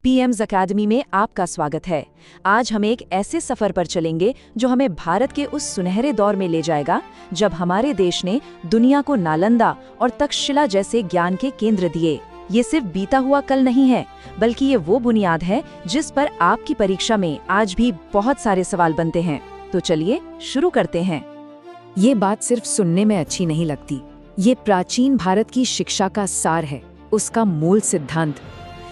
PM's academy में आपका स्वागत है। आज हम एक ऐसे सफर पर चलेंगे जो हमें भारत के उस सुनहरे दौर में ले जाएगा जब हमारे देश ने दुनिया को नालंदा और तक्षशिला जैसे ज्ञान के केंद्र दिए। ये सिर्फ बीता हुआ कल नहीं है, बल्कि ये वो बुनियाद है जिस पर आपकी परीक्षा में आज भी बहुत सारे सवाल बनते हैं। तो चलिए शुरू करते हैं। ये बात सिर्फ सुनने में अच्छी नहीं लगती, ये प्राचीन भारत की शिक्षा का सार है, उसका मूल सिद्धांत।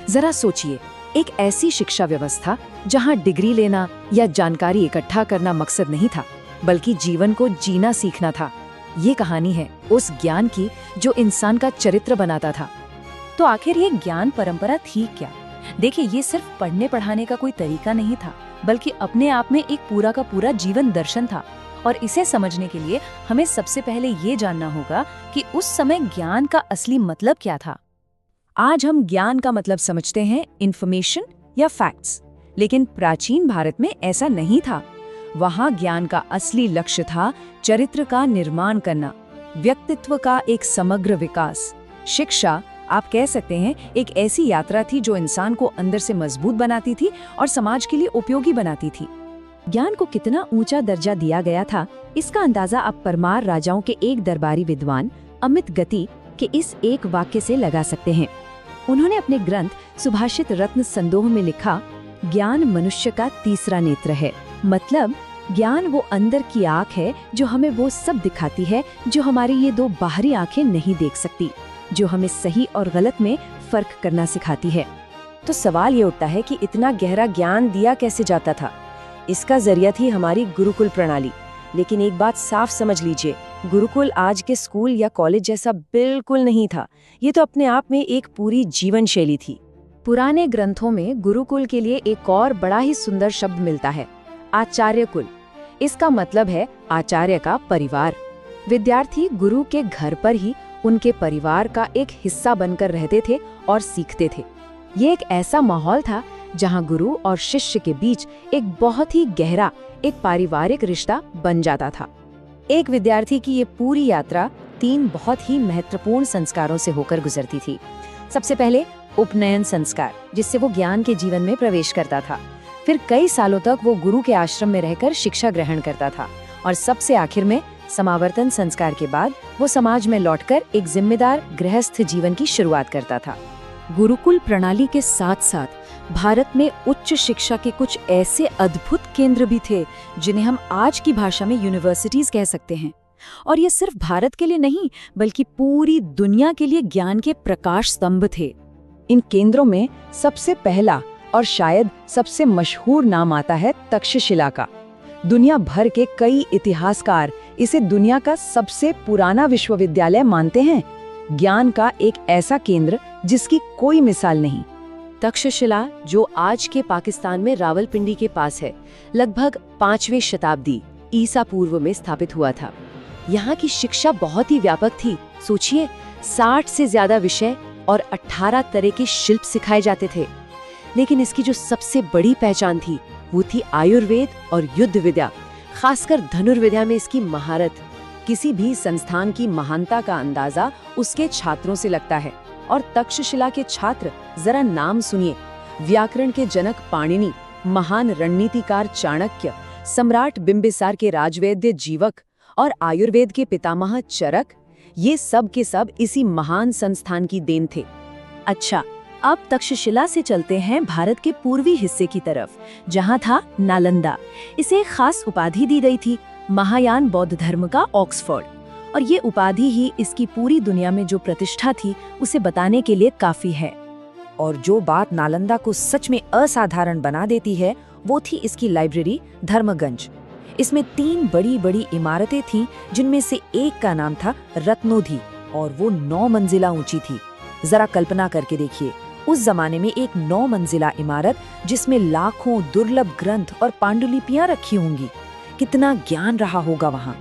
जरा सोचिए, एक ऐसी शिक्षा व्यवस्था जहां डिग्री लेना या जानकारी इकट्ठा करना मकसद नहीं था, बल्कि जीवन को जीना सीखना था। ये कहानी है उस ज्ञान की जो इंसान का चरित्र बनाता था। तो आखिर ये ज्ञान परंपरा थी क्या? देखिए, ये सिर्फ पढ़ने पढ़ाने का कोई तरीका नहीं था, बल्कि अपने आप में एक पूरा का पूरा जीवन दर्शन था। और इसे समझने के लिए हमें सबसे पहले ये जानना होगा कि उस समय ज्ञान का असली मतलब क्या था। आज हम ज्ञान का मतलब समझते हैं इंफॉर्मेशन या फैक्ट्स, लेकिन प्राचीन भारत में ऐसा नहीं था। वहाँ ज्ञान का असली लक्ष्य था चरित्र का निर्माण करना, व्यक्तित्व का एक समग्र विकास। शिक्षा, आप कह सकते हैं, एक ऐसी यात्रा थी जो इंसान को अंदर से मजबूत बनाती थी और समाज के लिए उपयोगी बनाती थी। ज्ञान को कितना ऊंचा दर्जा दिया गया था, इसका अंदाजा आप परमार राजाओं के एक दरबारी विद्वान अमित गति के इस एक वाक्य से लगा सकते हैं। उन्होंने अपने ग्रंथ सुभाषित रत्न संदोह में लिखा, ज्ञान मनुष्य का तीसरा नेत्र है। मतलब ज्ञान वो अंदर की आँख है जो हमें वो सब दिखाती है जो हमारी ये दो बाहरी आंखें नहीं देख सकती, जो हमें सही और गलत में फर्क करना सिखाती है। तो सवाल ये उठता है कि इतना गहरा ज्ञान दिया कैसे जाता था? इसका जरिया थी हमारी गुरुकुल प्रणाली। लेकिन एक बात साफ समझ लीजिए, गुरुकुल आज के स्कूल या कॉलेज जैसा बिल्कुल नहीं था। ये तो अपने आप में एक पूरी जीवन शैली थी। पुराने ग्रंथों में गुरुकुल के लिए एक और बड़ा ही सुंदर शब्द मिलता है, आचार्य कुल। इसका मतलब है आचार्य का परिवार। विद्यार्थी गुरु के घर पर ही उनके परिवार का एक हिस्सा बनकर रहते थे और सीखते थे। ये एक ऐसा माहौल था जहां गुरु और शिष्य के बीच एक बहुत ही गहरा, एक पारिवारिक रिश्ता बन जाता था। एक विद्यार्थी की ये पूरी यात्रा 3 बहुत ही महत्वपूर्ण संस्कारों से होकर गुजरती थी। सबसे पहले उपनयन संस्कार, जिससे वो ज्ञान के जीवन में प्रवेश करता था। फिर कई सालों तक वो गुरु के आश्रम में रहकर शिक्षा ग्रहण करता था। और सबसे आखिर में समावर्तन संस्कार के बाद वो समाज में लौटकर एक जिम्मेदार गृहस्थ जीवन की शुरुआत करता था। गुरुकुल प्रणाली के साथ साथ भारत में उच्च शिक्षा के कुछ ऐसे अद्भुत केंद्र भी थे जिन्हें हम आज की भाषा में यूनिवर्सिटीज कह सकते हैं। और ये सिर्फ भारत के लिए नहीं, बल्कि पूरी दुनिया के लिए ज्ञान के प्रकाश स्तंभ थे। इन केंद्रों में सबसे पहला और शायद सबसे मशहूर नाम आता है तक्षशिला का। दुनिया भर के कई इतिहासकार इसे दुनिया का सबसे पुराना विश्वविद्यालय मानते हैं। ज्ञान का एक ऐसा केंद्र जिसकी कोई मिसाल नहीं। तक्षशिला, जो आज के पाकिस्तान में रावलपिंडी के पास है, लगभग 5वीं शताब्दी ईसा पूर्व में स्थापित हुआ था। यहाँ की शिक्षा बहुत ही व्यापक थी। सोचिए, 60 से ज्यादा विषय और 18 तरह के शिल्प सिखाए जाते थे। लेकिन इसकी जो सबसे बड़ी पहचान थी वो थी आयुर्वेद और युद्ध विद्या, खासकर धनुर्विद्या में इसकी महारत। किसी भी संस्थान की महानता का अंदाजा उसके छात्रों से लगता है। और तक्षशिला के छात्र, जरा नाम सुनिए, व्याकरण के जनक पाणिनि, महान रणनीतिकार चाणक्य, सम्राट बिंबिसार के राजवैद्य जीवक और आयुर्वेद के पितामह चरक, ये सब के सब इसी महान संस्थान की देन थे। अच्छा, अब तक्षशिला से चलते हैं भारत के पूर्वी हिस्से की तरफ, जहां था नालंदा। इसे एक खास उपाधि दी गई थी, महायान बौद्ध धर्म का ऑक्सफोर्ड। और ये उपाधि ही इसकी पूरी दुनिया में जो प्रतिष्ठा थी उसे बताने के लिए काफी है। और जो बात नालंदा को सच में असाधारण बना देती है वो थी इसकी लाइब्रेरी धर्मगंज। इसमें 3 बड़ी बड़ी इमारतें थीं, जिनमें से एक का नाम था रत्नोधि और वो 9 मंजिला ऊंची थी। जरा कल्पना करके देखिए, उस जमाने में एक 9 मंजिला इमारत जिसमें लाखों दुर्लभ ग्रंथ और पांडुलिपियां रखी होंगी। कितना ज्ञान रहा होगा वहाँ।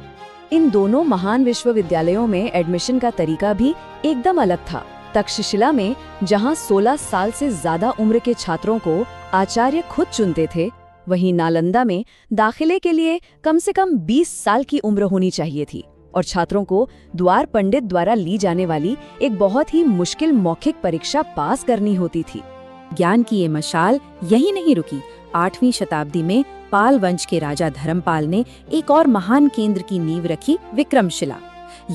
इन दोनों महान विश्वविद्यालयों में एडमिशन का तरीका भी एकदम अलग था। तक्षशिला में जहां 16 साल से ज्यादा उम्र के छात्रों को आचार्य खुद चुनते थे, वहीं नालंदा में दाखिले के लिए कम से कम 20 साल की उम्र होनी चाहिए थी और छात्रों को द्वार पंडित द्वारा ली जाने वाली एक बहुत ही मुश्किल मौखिक परीक्षा पास करनी होती थी। ज्ञान की ये मशाल यही नहीं रुकी। 8वीं शताब्दी में पाल वंश के राजा धर्मपाल ने एक और महान केंद्र की नींव रखी, विक्रमशिला।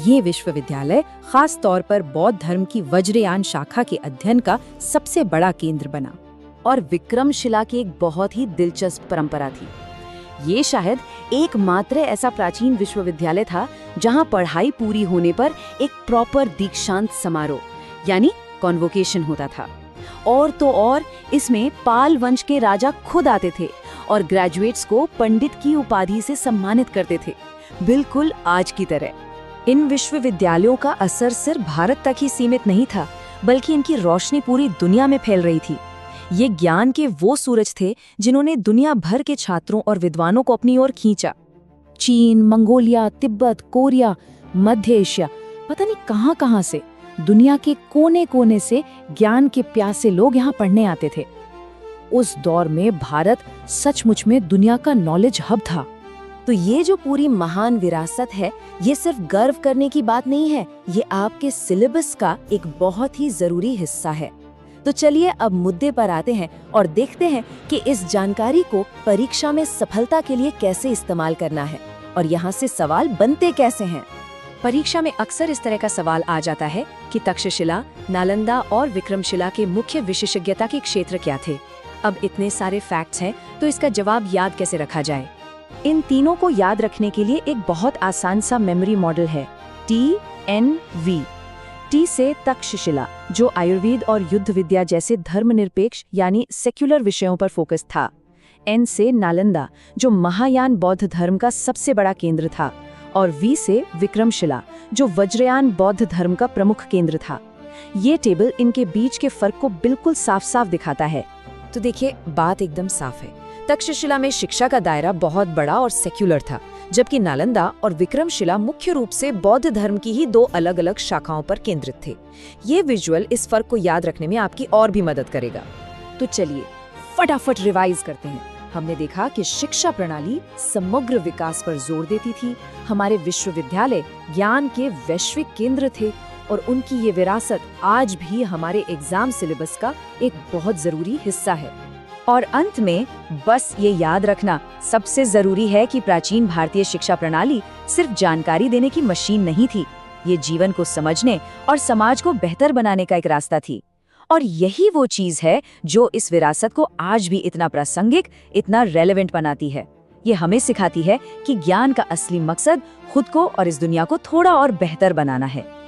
ये विश्वविद्यालय खास तौर पर बौद्ध धर्म की वज्रयान शाखा के अध्ययन का सबसे बड़ा केंद्र बना। और विक्रमशिला की एक बहुत ही दिलचस्प परंपरा थी। ये शायद एकमात्र ऐसा प्राचीन विश्वविद्यालय था जहां पढ़ाई पूरी होने पर एक प्रॉपर दीक्षांत समारोह यानी कॉन्वोकेशन होता था। और तो और इसमें पाल वंश के राजा खुद आते थे और ग्रेजुएट्स को पंडित की उपाधि से सम्मानित करते थे, बिल्कुल आज की तरह। इन विश्वविद्यालयों का असर सिर्फ भारत तक ही सीमित नहीं था, बल्कि इनकी रोशनी पूरी दुनिया में फैल रही थी। ये ज्ञान के वो सूरज थे जिन्होंने दुनिया भर के छात्रों और विद्वानों को अपनी ओर खींचा। चीन, मंगोलिया, तिब्बत, कोरिया, मध्य एशिया, पता नहीं कहां-कहां से, दुनिया के कोने-कोने से ज्ञान के प्यासे लोग यहाँ पढ़ने आते थे। उस दौर में भारत सचमुच में दुनिया का नॉलेज हब था। तो ये जो पूरी महान विरासत है, ये सिर्फ गर्व करने की बात नहीं है, ये आपके सिलेबस का एक बहुत ही जरूरी हिस्सा है। तो चलिए अब मुद्दे पर आते हैं और देखते हैं कि इस जानकारी को परीक्षा में सफलता के लिए कैसे इस्तेमाल करना है और यहाँ से सवाल बनते कैसे हैं। परीक्षा में अक्सर इस तरह का सवाल आ जाता है कि तक्षशिला, नालंदा और विक्रमशिला के मुख्य विशेषज्ञता के क्षेत्र क्या थे। अब इतने सारे फैक्ट्स हैं, तो इसका जवाब याद कैसे रखा जाए? इन तीनों को याद रखने के लिए एक बहुत आसान सा मेमोरी मॉडल है, TNV। टी से तक्षशिला, जो आयुर्वेद और युद्ध विद्या जैसे धर्मनिरपेक्ष यानी सेक्युलर विषयों पर फोकस था। N से नालंदा, जो महायान बौद्ध धर्म का सबसे बड़ा केंद्र था। और V से विक्रमशिला, जो वज्रयान बौद्ध धर्म का प्रमुख केंद्र था। ये टेबल इनके बीच के फर्क को बिल्कुल साफ साफ दिखाता है। तो देखिए, बात एकदम साफ है। तक्षशिला में शिक्षा का दायरा बहुत बड़ा और सेक्युलर था, जबकि नालंदा और विक्रमशिला मुख्य रूप से बौद्ध धर्म की ही दो अलग अलग शाखाओं पर केंद्रित थे। ये विजुअल इस फर्क को याद रखने में आपकी और भी मदद करेगा। तो चलिए फटाफट रिवाइज करते हैं। हमने देखा कि शिक्षा प्रणाली समग्र विकास पर जोर देती थी, हमारे विश्वविद्यालय ज्ञान के वैश्विक केंद्र थे और उनकी ये विरासत आज भी हमारे एग्जाम सिलेबस का एक बहुत जरूरी हिस्सा है। और अंत में बस ये याद रखना सबसे जरूरी है कि प्राचीन भारतीय शिक्षा प्रणाली सिर्फ जानकारी देने की मशीन नहीं थी, ये जीवन को समझने और समाज को बेहतर बनाने का एक रास्ता थी। और यही वो चीज है जो इस विरासत को आज भी इतना प्रासंगिक, इतना रेलेवेंट बनाती है। ये हमें सिखाती है कि ज्ञान का असली मकसद खुद को और इस दुनिया को थोड़ा और बेहतर बनाना है।